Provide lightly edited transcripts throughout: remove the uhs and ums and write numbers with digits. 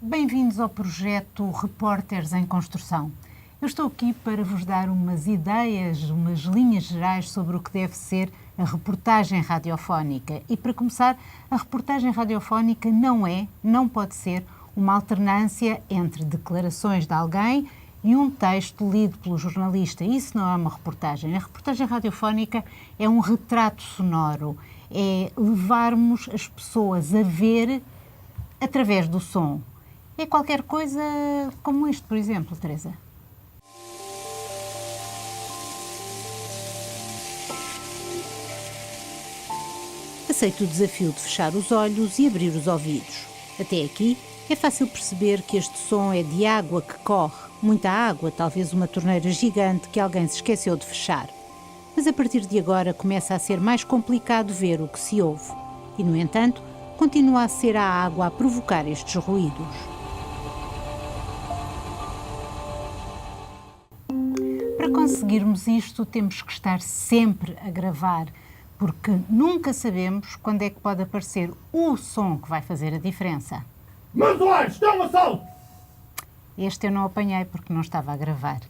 Bem-vindos ao projeto Repórteres em Construção. Eu estou aqui para vos dar umas ideias, umas linhas gerais sobre o que deve ser a reportagem radiofónica. E para começar, a reportagem radiofónica não pode ser uma alternância entre declarações de alguém e um texto lido pelo jornalista. Isso não é uma reportagem. A reportagem radiofónica é um retrato sonoro, é levarmos as pessoas a ver através do som. É qualquer coisa como isto, por exemplo, Teresa. Aceito o desafio de fechar os olhos e abrir os ouvidos. Até aqui é fácil perceber que este som é de água que corre. Muita água, talvez uma torneira gigante que alguém se esqueceu de fechar. Mas a partir de agora começa a ser mais complicado ver o que se ouve. E, no entanto, continua a ser a água a provocar estes ruídos. Para conseguirmos isto, temos que estar sempre a gravar, porque nunca sabemos quando é que pode aparecer o som que vai fazer a diferença. Manzoeiros, estão a assalto! Este eu não apanhei porque não estava a gravar.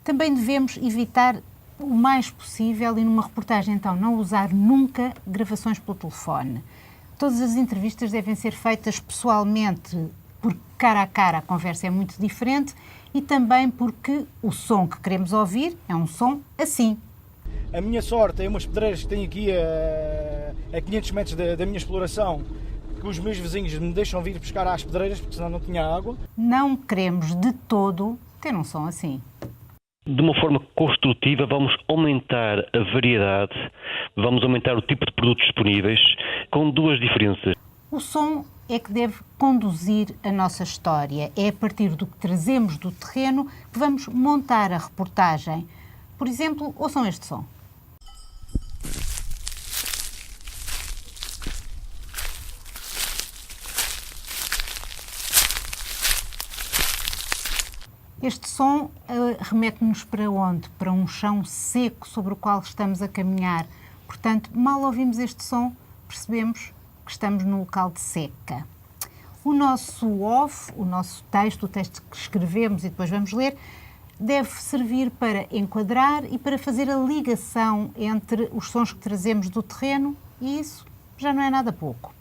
Também devemos evitar o mais possível, e numa reportagem então não usar nunca gravações pelo telefone. Todas as entrevistas devem ser feitas pessoalmente, porque cara a cara a conversa é muito diferente e também porque o som que queremos ouvir é um som assim. A minha sorte é umas pedreiras que tenho aqui a 500 metros da minha exploração, que os meus vizinhos me deixam vir pescar às pedreiras, porque senão não tinha água. Não queremos de todo ter um som assim. De uma forma construtiva, vamos aumentar a variedade, vamos aumentar o tipo de produtos disponíveis, com duas diferenças. O som é que deve conduzir a nossa história. É a partir do que trazemos do terreno que vamos montar a reportagem. Por exemplo, ouçam este som. Este som remete-nos para onde? Para um chão seco sobre o qual estamos a caminhar. Portanto, mal ouvimos este som, percebemos que estamos num local de seca. O nosso off, o nosso texto, o texto que escrevemos e depois vamos ler, deve servir para enquadrar e para fazer a ligação entre os sons que trazemos do terreno, e isso já não é nada pouco.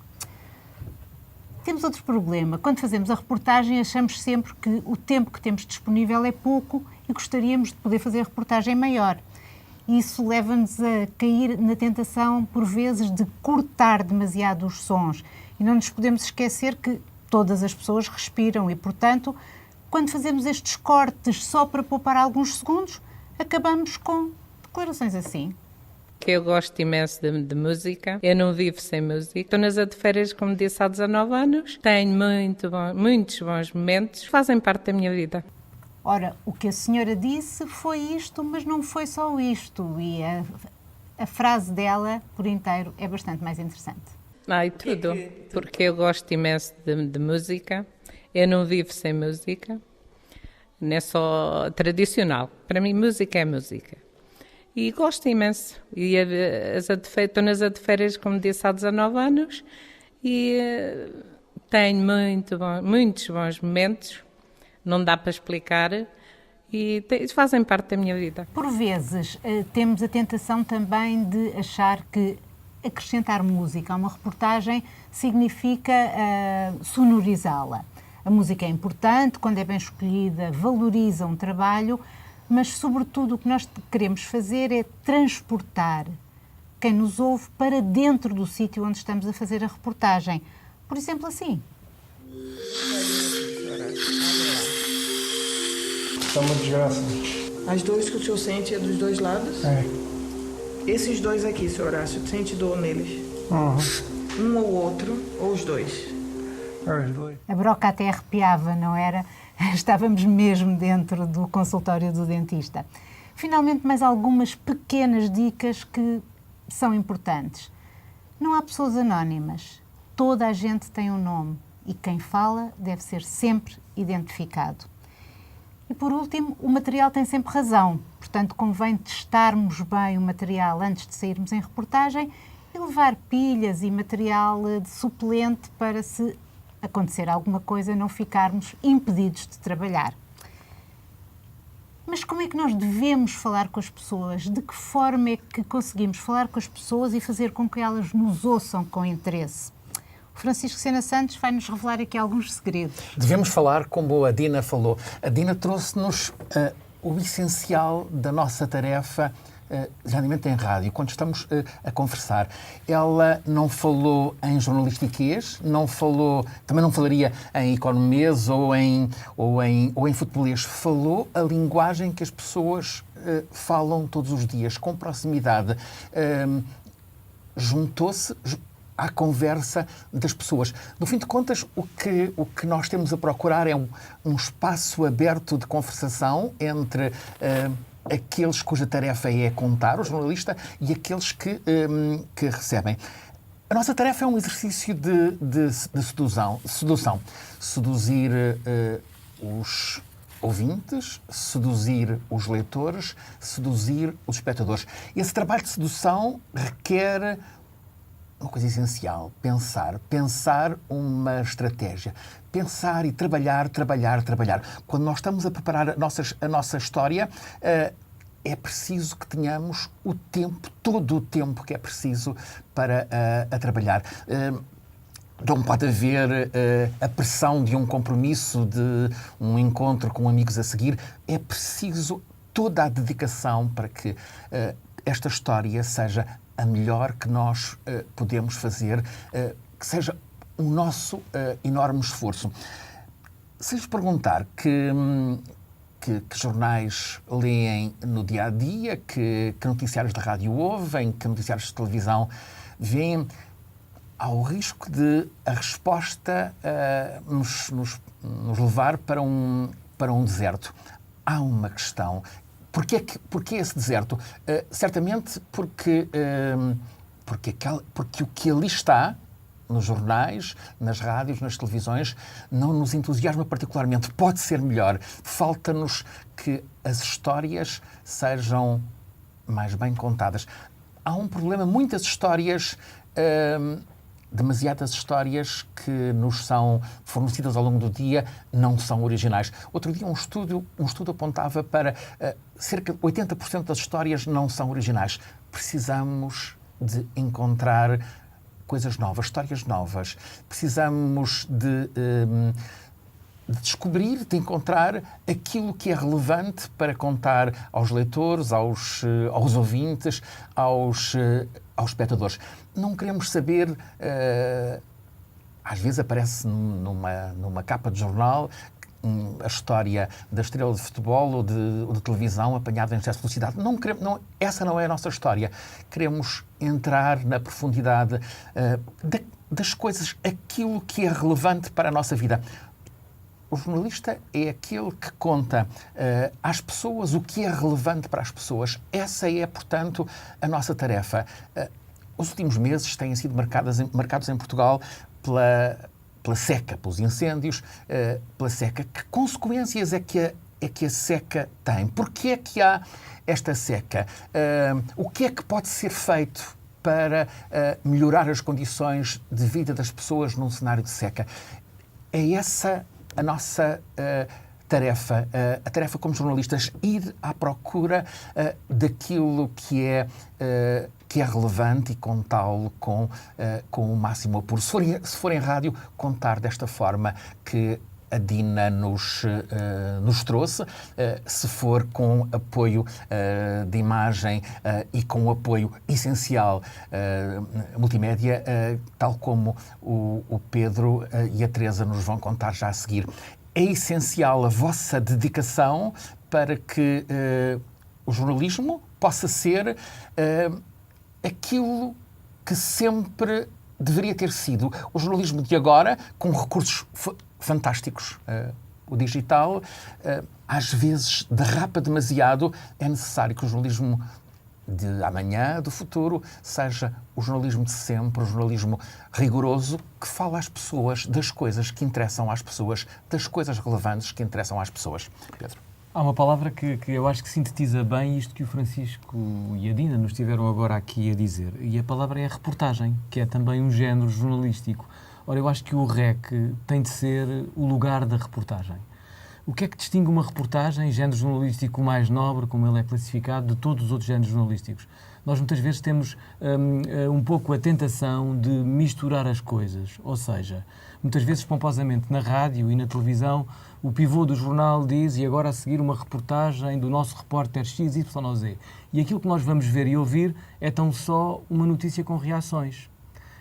Temos outro problema. Quando fazemos a reportagem, achamos sempre que o tempo que temos disponível é pouco e gostaríamos de poder fazer a reportagem maior. Isso leva-nos a cair na tentação, por vezes, de cortar demasiado os sons. E não nos podemos esquecer que todas as pessoas respiram e, portanto, quando fazemos estes cortes só para poupar alguns segundos, acabamos com declarações assim. Que eu gosto imenso de música, eu não vivo sem música. Estou nas Adefeiras, como disse, há 19 anos, tenho muitos bons momentos que fazem parte da minha vida. Ora, o que a senhora disse foi isto, mas não foi só isto, e a frase dela, por inteiro, é bastante mais interessante. E tudo, porque eu gosto imenso de música, eu não vivo sem música, não é só tradicional, para mim música é música. E gosto imenso. E estou nas Adefeiras, como disse, há 19 anos e tenho muitos bons momentos, não dá para explicar, e fazem parte da minha vida. Por vezes temos a tentação também de achar que acrescentar música a uma reportagem significa sonorizá-la. A música é importante, quando é bem escolhida, valoriza um trabalho, mas, sobretudo, o que nós queremos fazer é transportar quem nos ouve para dentro do sítio onde estamos a fazer a reportagem. Por exemplo, assim. Está uma desgraça. As dores que o senhor sente é dos dois lados? É. Esses dois aqui, senhor Horácio, sente dor neles? Uhum. Um ou outro, ou os dois? Os dois. A broca até arrepiava, não era? Estávamos mesmo dentro do consultório do dentista. Finalmente, mais algumas pequenas dicas que são importantes. Não há pessoas anónimas. Toda a gente tem um nome e quem fala deve ser sempre identificado. E, por último, o material tem sempre razão. Portanto, convém testarmos bem o material antes de sairmos em reportagem e levar pilhas e material de suplente para se acontecer alguma coisa, não ficarmos impedidos de trabalhar. Mas como é que nós devemos falar com as pessoas? De que forma é que conseguimos falar com as pessoas e fazer com que elas nos ouçam com interesse? O Francisco Sena Santos vai-nos revelar aqui alguns segredos. Devemos falar como a Dina falou. A Dina trouxe-nos o essencial da nossa tarefa, geralmente em rádio, quando estamos a conversar. Ela não falou em jornalistiquês, também não falaria em economês ou em futebolês. Falou a linguagem que as pessoas falam todos os dias, com proximidade. Juntou-se à conversa das pessoas. No fim de contas, o que nós temos a procurar é um espaço aberto de conversação entre aqueles cuja tarefa é contar, o jornalista, e aqueles que recebem. A nossa tarefa é um exercício de sedução. Seduzir os ouvintes, seduzir os leitores, seduzir os espectadores. Esse trabalho de sedução requer uma coisa essencial: pensar uma estratégia. Pensar e trabalhar. Quando nós estamos a preparar a nossa história, é preciso que tenhamos todo o tempo que é preciso para a trabalhar. Não pode haver a pressão de um compromisso, de um encontro com amigos a seguir. É preciso toda a dedicação para que esta história seja a melhor que nós podemos fazer, que seja o nosso enorme esforço. Se lhes perguntar que jornais leem no dia-a-dia, que noticiários de rádio ouvem, que noticiários de televisão veem, há o risco de a resposta nos levar para um deserto. Há uma questão. Porquê esse deserto? Certamente porque o que ali está, nos jornais, nas rádios, nas televisões, não nos entusiasma particularmente. Pode ser melhor. Falta-nos que as histórias sejam mais bem contadas. Há um problema. Muitas histórias, demasiadas histórias que nos são fornecidas ao longo do dia, não são originais. Outro dia um estudo apontava para cerca de 80% das histórias não são originais. Precisamos de encontrar coisas novas, histórias novas. Precisamos de descobrir, de encontrar aquilo que é relevante para contar aos leitores, aos ouvintes, aos espectadores. Não queremos saber... às vezes aparece numa capa de jornal a história da estrela de futebol ou de televisão apanhada em excesso de velocidade. Essa não é a nossa história. Queremos entrar na profundidade das coisas, aquilo que é relevante para a nossa vida. O jornalista é aquele que conta às pessoas o que é relevante para as pessoas. Essa é, portanto, a nossa tarefa. Os últimos meses têm sido marcados em Portugal pela seca, pelos incêndios, pela seca. Que consequências é que a seca tem? Porquê é que há esta seca? O que é que pode ser feito para melhorar as condições de vida das pessoas num cenário de seca? É essa a nossa tarefa, a tarefa como jornalistas, ir à procura daquilo que é relevante e contá-lo com o máximo apuro. Se for em rádio, contar desta forma que a Dina nos trouxe, se for com apoio de imagem e com o apoio essencial multimédia, tal como o Pedro e a Teresa nos vão contar já a seguir. É essencial a vossa dedicação para que o jornalismo possa ser aquilo que sempre deveria ter sido. O jornalismo de agora, com recursos fantásticos. O digital, às vezes, derrapa demasiado. É necessário que o jornalismo de amanhã, do futuro, seja o jornalismo de sempre, o jornalismo rigoroso, que fala às pessoas, das coisas que interessam às pessoas, das coisas relevantes que interessam às pessoas. Pedro. Há uma palavra que eu acho que sintetiza bem isto que o Francisco e a Dina nos tiveram agora aqui a dizer. E a palavra é a reportagem, que é também um género jornalístico. Ora, eu acho que o REC tem de ser o lugar da reportagem. O que é que distingue uma reportagem, género jornalístico mais nobre, como ele é classificado, de todos os outros géneros jornalísticos? Nós muitas vezes temos um pouco a tentação de misturar as coisas, ou seja, muitas vezes pomposamente na rádio e na televisão o pivô do jornal diz e agora a seguir uma reportagem do nosso repórter XYZ. E aquilo que nós vamos ver e ouvir é tão só uma notícia com reações.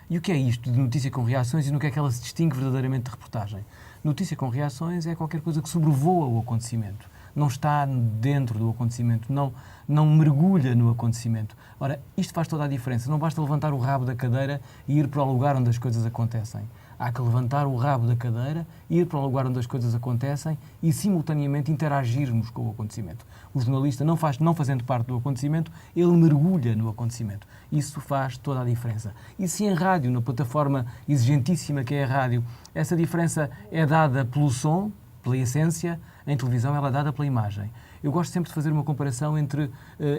E o que é isto de notícia com reações e no que é que ela se distingue verdadeiramente de reportagem? Notícia com reações é qualquer coisa que sobrevoa o acontecimento. Não está dentro do acontecimento, não mergulha no acontecimento. Ora, isto faz toda a diferença. Não basta levantar o rabo da cadeira e ir para o lugar onde as coisas acontecem. Há que levantar o rabo da cadeira, ir para o lugar onde as coisas acontecem e, simultaneamente, interagirmos com o acontecimento. O jornalista, não fazendo parte do acontecimento, ele mergulha no acontecimento. Isso faz toda a diferença. E se em rádio, na plataforma exigentíssima que é a rádio, essa diferença é dada pelo som, pela essência, em televisão ela é dada pela imagem. Eu gosto sempre de fazer uma comparação entre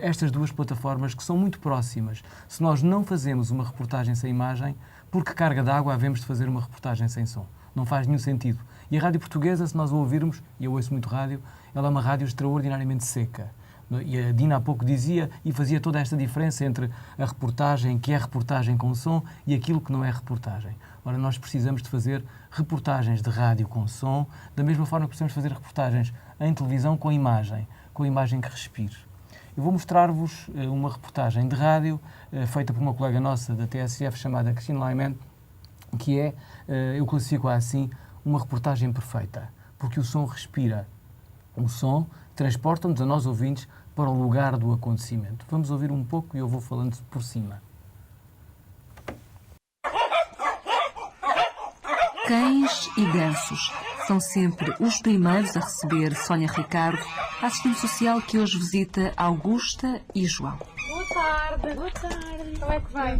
estas duas plataformas que são muito próximas. Se nós não fazemos uma reportagem sem imagem, por que carga d'água havemos de fazer uma reportagem sem som? Não faz nenhum sentido. E a rádio portuguesa, se nós a ouvirmos, e eu ouço muito rádio, ela é uma rádio extraordinariamente seca. E a Dina há pouco dizia e fazia toda esta diferença entre a reportagem, que é reportagem com som, e aquilo que não é reportagem. Ora, nós precisamos de fazer reportagens de rádio com som, da mesma forma que precisamos fazer reportagens em televisão com imagem que respire. Eu vou mostrar-vos uma reportagem de rádio feita por uma colega nossa da TSF chamada Cristina Laiman, que é, eu classifico-a assim, uma reportagem perfeita, porque o som respira. O som transporta-nos a nós ouvintes para o lugar do acontecimento. Vamos ouvir um pouco e eu vou falando por cima. Cães e gansos são sempre os primeiros a receber Sónia Ricardo, a assistente social que hoje visita Augusta e João. Boa tarde. Boa tarde. Como é que vai?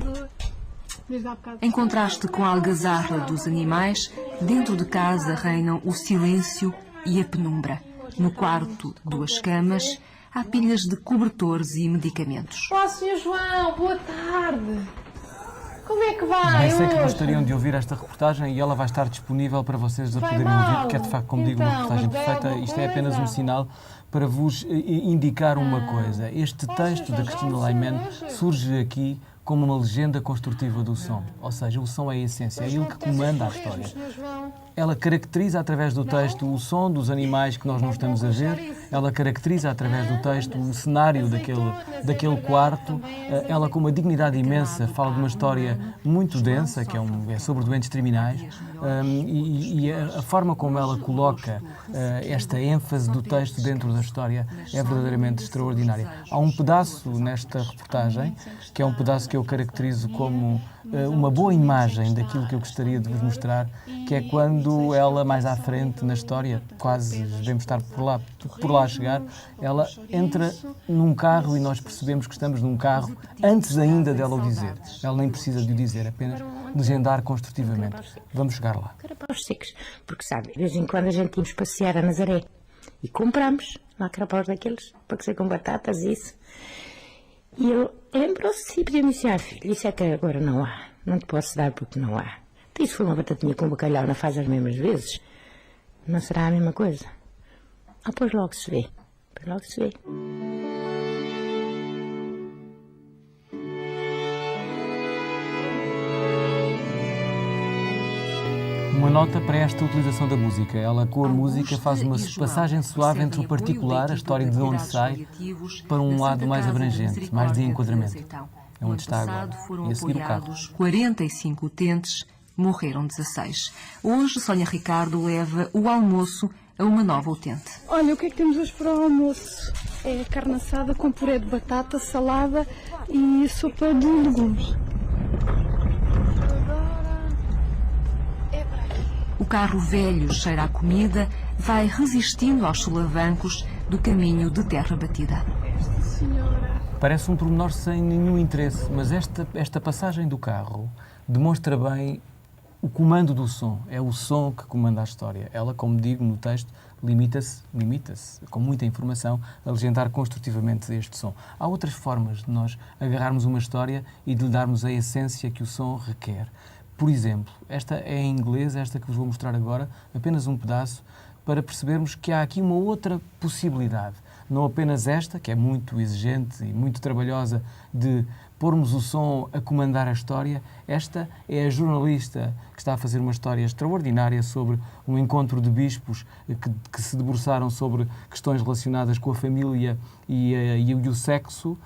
Em contraste com a algazarra dos animais, dentro de casa reinam o silêncio e a penumbra. No quarto, 2 camas, há pilhas de cobertores e medicamentos. Olá, Sr. João. Boa tarde. Como é que vai? Bem, sei que gostariam de ouvir esta reportagem e ela vai estar disponível para vocês a poderem ouvir, porque é de facto, como digo, uma reportagem perfeita. Isto é apenas um sinal para vos indicar uma coisa. Este texto da Cristina Laiman surge aqui como uma legenda construtiva do som. Ou seja, o som é a essência, é ele que comanda a história. Ela caracteriza através do texto o som dos animais que nós não estamos a ver, ela caracteriza através do texto o cenário daquele quarto, ela com uma dignidade imensa fala de uma história muito densa, que é sobre doentes terminais, e a forma como ela coloca esta ênfase do texto dentro da história é verdadeiramente extraordinária. Há um pedaço nesta reportagem, que é um pedaço que eu caracterizo como uma boa imagem daquilo que eu gostaria de vos mostrar, que é quando ela, mais à frente na história, quase devemos estar por lá a chegar, ela entra num carro e nós percebemos que estamos num carro antes ainda dela o dizer. Ela nem precisa de o dizer, apenas legendar construtivamente. Vamos chegar lá. Carapaus secos, porque sabe, de vez em quando a gente íamos passear a Nazaré e compramos lá carapaus daqueles, para que ser com batatas e isso. E ele lembrou-se e pediu-me assim, filho, isso é que agora não há, não te posso dar porque não há. Isso foi uma batatinha com bacalhau, não faz as mesmas vezes? Não será a mesma coisa? Ah, pois logo se vê, pois logo se vê. Uma nota para esta utilização da música. Ela, com a música, faz uma passagem suave entre o particular, a história de onde sai, para um lado mais abrangente, mais de enquadramento. É onde está agora. E a seguir o carro. 45 utentes, morreram 16. Hoje, Sónia Ricardo leva o almoço a uma nova utente. Olha, o que é que temos hoje para o almoço? É carne assada com puré de batata, salada e sopa de legumes. O carro velho cheira a comida, vai resistindo aos solavancos do caminho de terra batida. Parece um pormenor sem nenhum interesse, mas esta passagem do carro demonstra bem o comando do som. É o som que comanda a história. Ela, como digo no texto, limita-se, com muita informação, a legendar construtivamente este som. Há outras formas de nós agarrarmos uma história e de lhe darmos a essência que o som requer. Por exemplo, esta é em inglês, esta que vos vou mostrar agora, apenas um pedaço, para percebermos que há aqui uma outra possibilidade. Não apenas esta, que é muito exigente e muito trabalhosa, de pormos o som a comandar a história. Esta é a jornalista que está a fazer uma história extraordinária sobre um encontro de bispos que se debruçaram sobre questões relacionadas com a família e o sexo,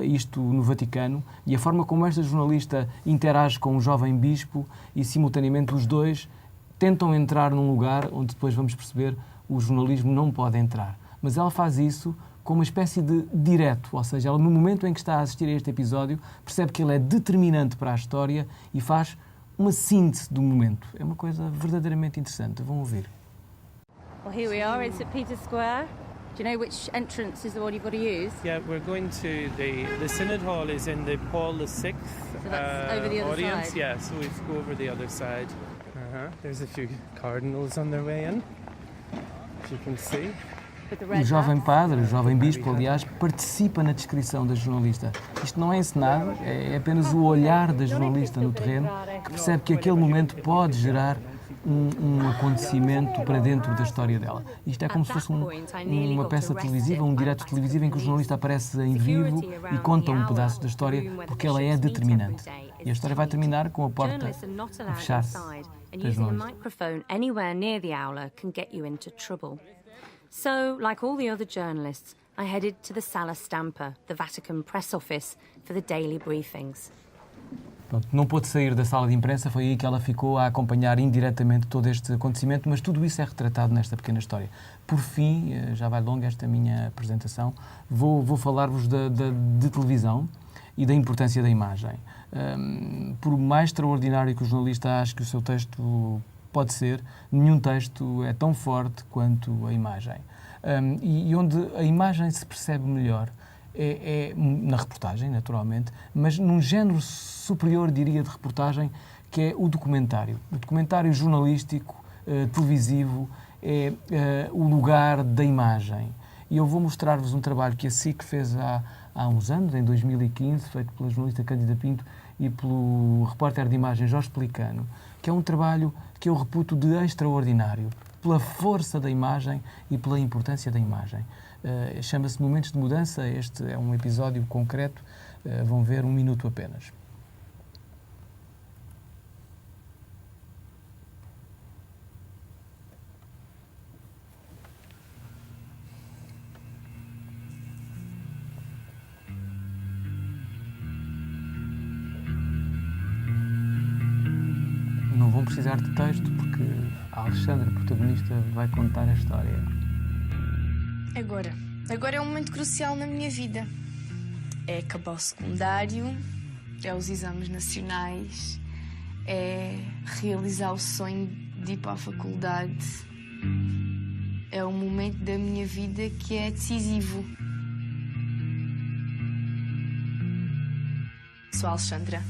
isto no Vaticano, e a forma como esta jornalista interage com um jovem bispo e, simultaneamente, os dois tentam entrar num lugar onde depois vamos perceber o jornalismo não pode entrar. Mas ela faz isso com uma espécie de direto, ou seja, ela no momento em que está a assistir a este episódio percebe que ele é determinante para a história e faz uma síntese do momento. É uma coisa verdadeiramente interessante. Vão ouvir. Well, here we are in St. Peter's Square. Do you know which entrance is the one you've got to use? Yeah, we're going to the Synod Hall is in the Paul VI So that's over the other audience. side. Yeah, so we go over the other side. There's a few cardinals on their way in, if you can see. O jovem padre, o jovem bispo, aliás, participa na descrição da jornalista. Isto não é encenado, é apenas o olhar da jornalista no terreno que percebe que aquele momento pode gerar um acontecimento para dentro da história dela. Isto é como se fosse uma peça televisiva, um direto televisivo em que o jornalista aparece em vivo e conta um pedaço da história porque ela é determinante. E a história vai terminar com a porta a fechar-se da jornalista. So, like all the other journalists, I headed to the Sala Stampa, the Vatican press office, for the daily briefings. Pronto, não pôde sair da sala de imprensa, foi aí que ela ficou a acompanhar indiretamente todo este acontecimento, mas tudo isso é retratado nesta pequena história. Por fim, já vai longa esta minha apresentação, vou falar-vos de televisão e da importância da imagem. Por mais extraordinário que o jornalista ache que o seu texto pode ser, nenhum texto é tão forte quanto a imagem. E onde a imagem se percebe melhor é na reportagem, naturalmente, mas num género superior, diria, de reportagem, que é o documentário. O documentário jornalístico, televisivo, é o lugar da imagem. E eu vou mostrar-vos um trabalho que a SIC fez há uns anos, em 2015, feito pela jornalista Cândida Pinto e pelo repórter de imagem Jorge Pelicano, que é um trabalho que eu reputo de extraordinário, pela força da imagem e pela importância da imagem. Chama-se Momentos de Mudança, este é um episódio concreto, vão ver 1 minuto apenas. Não vão precisar de texto porque a Alexandra, a protagonista, vai contar a história. Agora é um momento crucial na minha vida. É acabar o secundário, é os exames nacionais, é realizar o sonho de ir para a faculdade. É um momento da minha vida que é decisivo. Sou a Alexandra,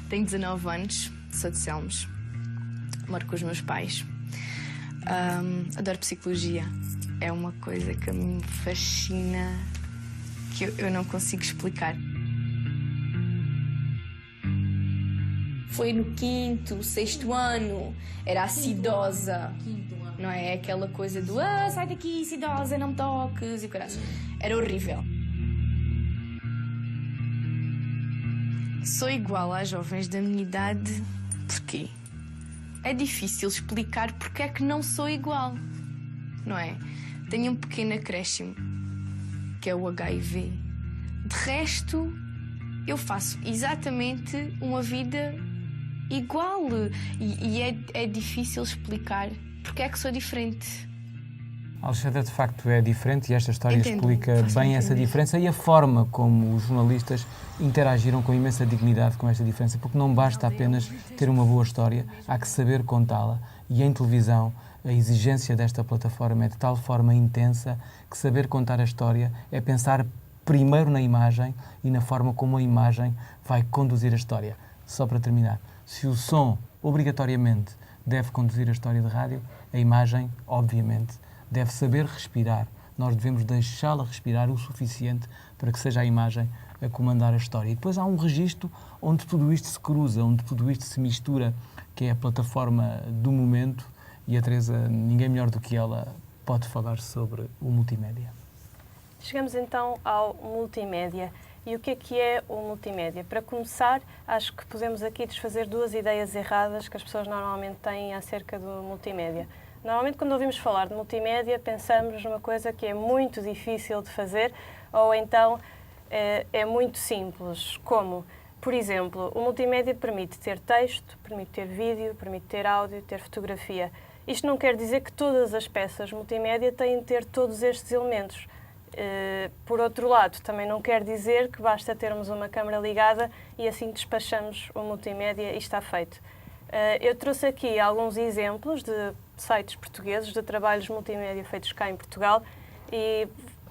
tenho 19 anos, sou de Selmos, moro com os meus pais. Adoro psicologia, é uma coisa que me fascina, que eu não consigo explicar. Foi no 5º, 6º ano, era acidosa, não é? Aquela coisa do sai daqui, acidosa, não me toques, e caralho. Era horrível. Sou igual às jovens da minha idade, porquê? É difícil explicar porque é que não sou igual, não é? Tenho um pequeno acréscimo, que é o HIV. De resto, eu faço exatamente uma vida igual e é difícil explicar porque é que sou diferente. A Alexandra, de facto, é diferente e esta história explica bem essa diferença e a forma como os jornalistas interagiram com imensa dignidade com esta diferença, porque não basta apenas ter uma boa história, há que saber contá-la. E em televisão, a exigência desta plataforma é de tal forma intensa que saber contar a história é pensar primeiro na imagem e na forma como a imagem vai conduzir a história. Só para terminar, se o som, obrigatoriamente, deve conduzir a história de rádio, a imagem, obviamente, deve saber respirar. Nós devemos deixá-la respirar o suficiente para que seja a imagem a comandar a história. E depois há um registro onde tudo isto se cruza, onde tudo isto se mistura, que é a plataforma do momento, e a Teresa, ninguém melhor do que ela, pode falar sobre o multimédia. Chegamos então ao multimédia. E o que é o multimédia? Para começar, acho que podemos aqui desfazer duas ideias erradas que as pessoas normalmente têm acerca do multimédia. Normalmente, quando ouvimos falar de multimédia, pensamos numa coisa que é muito difícil de fazer ou então é muito simples, como, por exemplo, o multimédia permite ter texto, permite ter vídeo, permite ter áudio, ter fotografia. Isto não quer dizer que todas as peças multimédia têm de ter todos estes elementos. Por outro lado, também não quer dizer que basta termos uma câmara ligada e assim despachamos o multimédia e está feito. Eu trouxe aqui alguns exemplos de sites portugueses, de trabalhos multimédia feitos cá em Portugal, e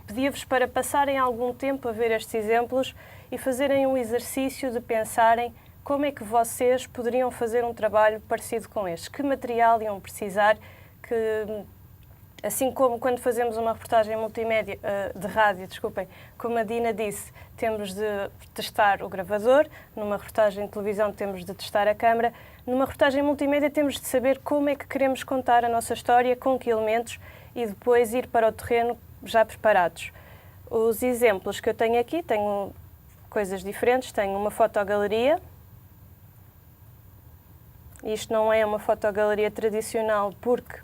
pedia-vos para passarem algum tempo a ver estes exemplos e fazerem um exercício de pensarem como é que vocês poderiam fazer um trabalho parecido com este. Que material iam precisar, assim como quando fazemos uma reportagem multimédia, de rádio, como a Dina disse, temos de testar o gravador, numa reportagem de televisão temos de testar a câmara, numa reportagem multimédia temos de saber como é que queremos contar a nossa história, com que elementos, e depois ir para o terreno já preparados. Os exemplos que eu tenho aqui, tenho coisas diferentes, tenho uma fotogaleria. Isto não é uma fotogaleria tradicional porque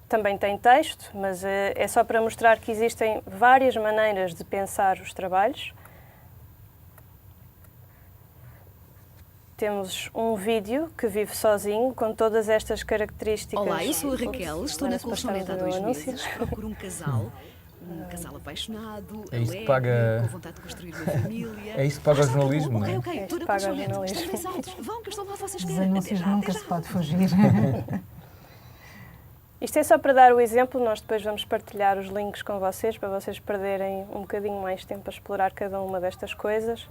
também tem texto, mas é só para mostrar que existem várias maneiras de pensar os trabalhos. Temos um vídeo que vive sozinho, com todas estas características. Olá, eu sou a Raquel, estou na colchoneta há 2 meses, procuro um casal apaixonado, alegre, com vontade de construir uma família. É isso que paga o jornalismo, não é? Ok, toda a colchoneta, estás bem altos, vão que eu estou lá, vocês querem. Os anúncios nunca se pode fugir. Isto é só para dar o exemplo, nós depois vamos partilhar os links com vocês, para vocês perderem um bocadinho mais tempo a explorar cada uma destas coisas.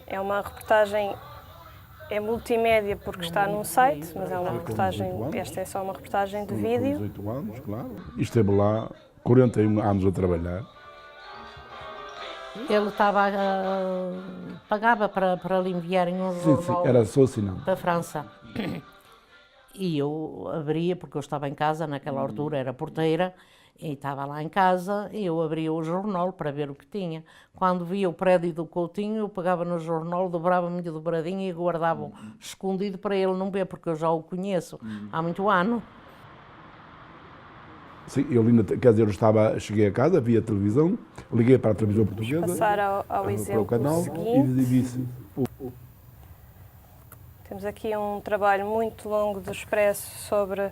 É uma reportagem, é multimédia porque está num site, mas é uma reportagem, esta é só uma reportagem de vídeo. 18 anos, claro. E esteve lá 41 anos a trabalhar. Ele pagava para lhe enviarem um jornal, era só assinante, para a França. E eu abria, porque eu estava em casa, naquela altura era porteira, e estava lá em casa, e eu abria o jornal para ver o que tinha. Quando via o prédio do Coutinho, eu pegava no jornal, dobrava-me de dobradinha e guardava escondido para ele não ver, porque eu já o conheço há muito ano. Sim, eu cheguei a casa, vi a televisão, liguei para a televisão portuguesa, passar ao exemplo para o canal seguinte. E disse... Temos aqui um trabalho muito longo do Expresso sobre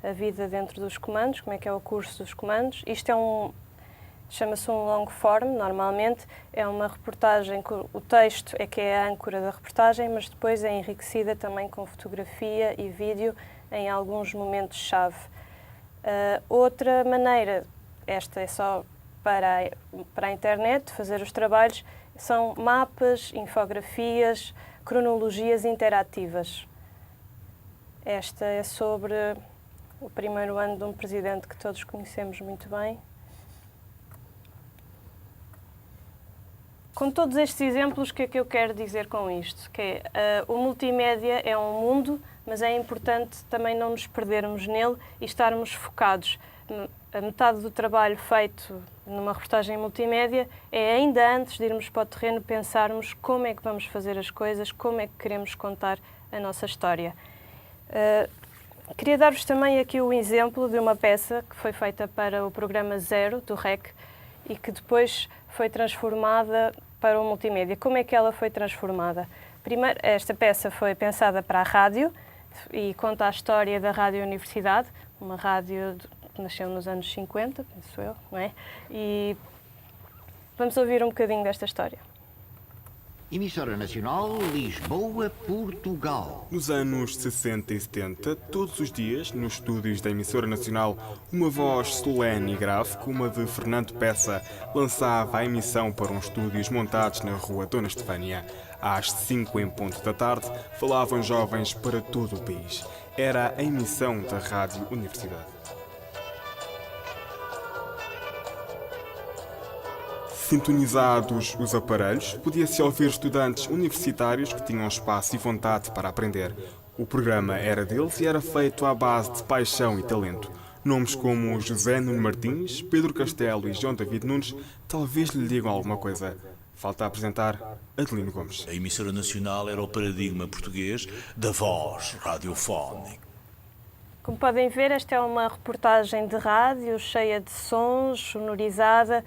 a vida dentro dos comandos, como é que é o curso dos comandos. Isto chama-se um long form, normalmente. É uma reportagem, o texto é que é a âncora da reportagem, mas depois é enriquecida também com fotografia e vídeo em alguns momentos-chave. Outra maneira, esta é só para a internet, fazer os trabalhos, são mapas, infografias, cronologias interativas. Esta é sobre o primeiro ano de um presidente que todos conhecemos muito bem. Com todos estes exemplos, o que é que eu quero dizer com isto? Que o multimédia é um mundo, mas é importante também não nos perdermos nele e estarmos focados. A metade do trabalho feito numa reportagem multimédia é ainda antes de irmos para o terreno pensarmos como é que vamos fazer as coisas, como é que queremos contar a nossa história. Queria dar-vos também aqui o exemplo de uma peça que foi feita para o programa Zero, do REC, e que depois foi transformada para o multimédia. Como é que ela foi transformada? Primeiro, esta peça foi pensada para a rádio e conta a história da Rádio Universidade, uma rádio que nasceu nos anos 50, penso eu, não é? E vamos ouvir um bocadinho desta história. Emissora Nacional, Lisboa, Portugal. Nos anos 60 e 70, todos os dias, nos estúdios da Emissora Nacional, uma voz solene e grave, como a de Fernando Peça, lançava a emissão para uns estúdios montados na rua Dona Estefânia. Às 5 em ponto da tarde, falavam jovens para todo o país. Era a emissão da Rádio Universidade. Sintonizados os aparelhos, podia-se ouvir estudantes universitários que tinham espaço e vontade para aprender. O programa era deles e era feito à base de paixão e talento. Nomes como José Nuno Martins, Pedro Castelo e João David Nunes talvez lhe digam alguma coisa. Falta apresentar Adelino Gomes. A emissora nacional era o paradigma português da voz radiofónica. Como podem ver, esta é uma reportagem de rádio cheia de sons, sonorizada,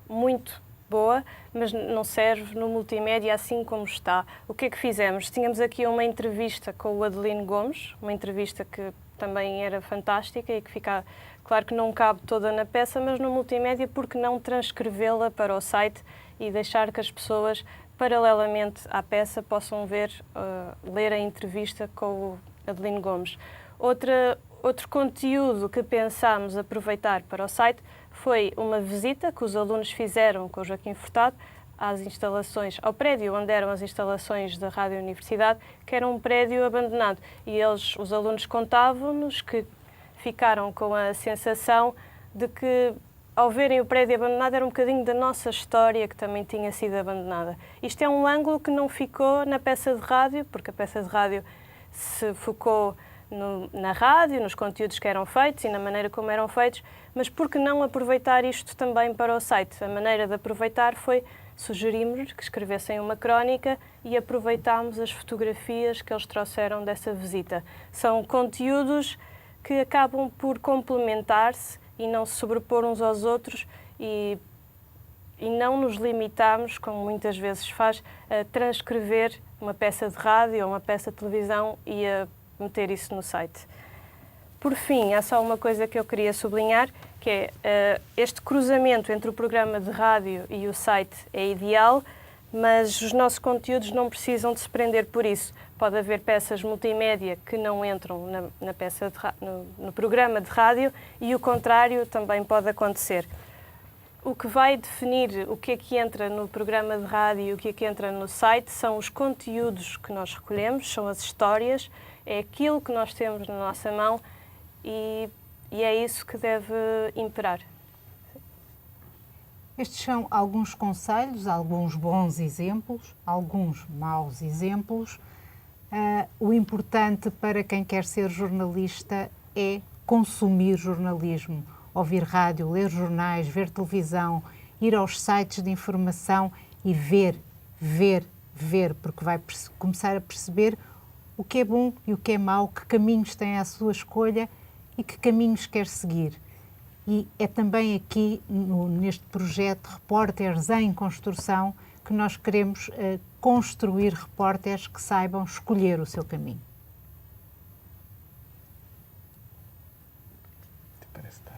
muito boa, mas não serve no multimédia assim como está. O que é que fizemos? Tínhamos aqui uma entrevista com o Adelino Gomes, uma entrevista que também era fantástica e que fica, claro que não cabe toda na peça, mas no multimédia, porque não transcrevê-la para o site e deixar que as pessoas, paralelamente à peça, possam ver, ler a entrevista com o Adelino Gomes. Outro conteúdo que pensámos aproveitar para o site foi uma visita que os alunos fizeram com o Joaquim Furtado às instalações, ao prédio onde eram as instalações da Rádio Universidade, que era um prédio abandonado. E os alunos contavam-nos que ficaram com a sensação de que, ao verem o prédio abandonado, era um bocadinho da nossa história que também tinha sido abandonada. Isto é um ângulo que não ficou na peça de rádio, porque a peça de rádio se focou na rádio, nos conteúdos que eram feitos e na maneira como eram feitos, mas por que não aproveitar isto também para o site? A maneira de aproveitar foi sugerimos que escrevessem uma crónica e aproveitámos as fotografias que eles trouxeram dessa visita. São conteúdos que acabam por complementar-se e não se sobrepor uns aos outros e não nos limitamos, como muitas vezes faz, a transcrever uma peça de rádio ou uma peça de televisão e a meter isso no site. Por fim, há só uma coisa que eu queria sublinhar, que é este cruzamento entre o programa de rádio e o site é ideal, mas os nossos conteúdos não precisam de se prender por isso. Pode haver peças multimédia que não entram no programa de rádio e o contrário também pode acontecer. O que vai definir o que é que entra no programa de rádio e o que é que entra no site são os conteúdos que nós recolhemos, são as histórias, é aquilo que nós temos na nossa mão e é isso que deve imperar. Estes são alguns conselhos, alguns bons exemplos, alguns maus exemplos. O importante para quem quer ser jornalista é consumir jornalismo, ouvir rádio, ler jornais, ver televisão, ir aos sites de informação e ver, porque vai começar a perceber o que é bom e o que é mau, que caminhos tem à sua escolha e que caminhos quer seguir. E é também aqui, neste projeto Repórteres em Construção, que nós queremos construir repórteres que saibam escolher o seu caminho. Parece estar.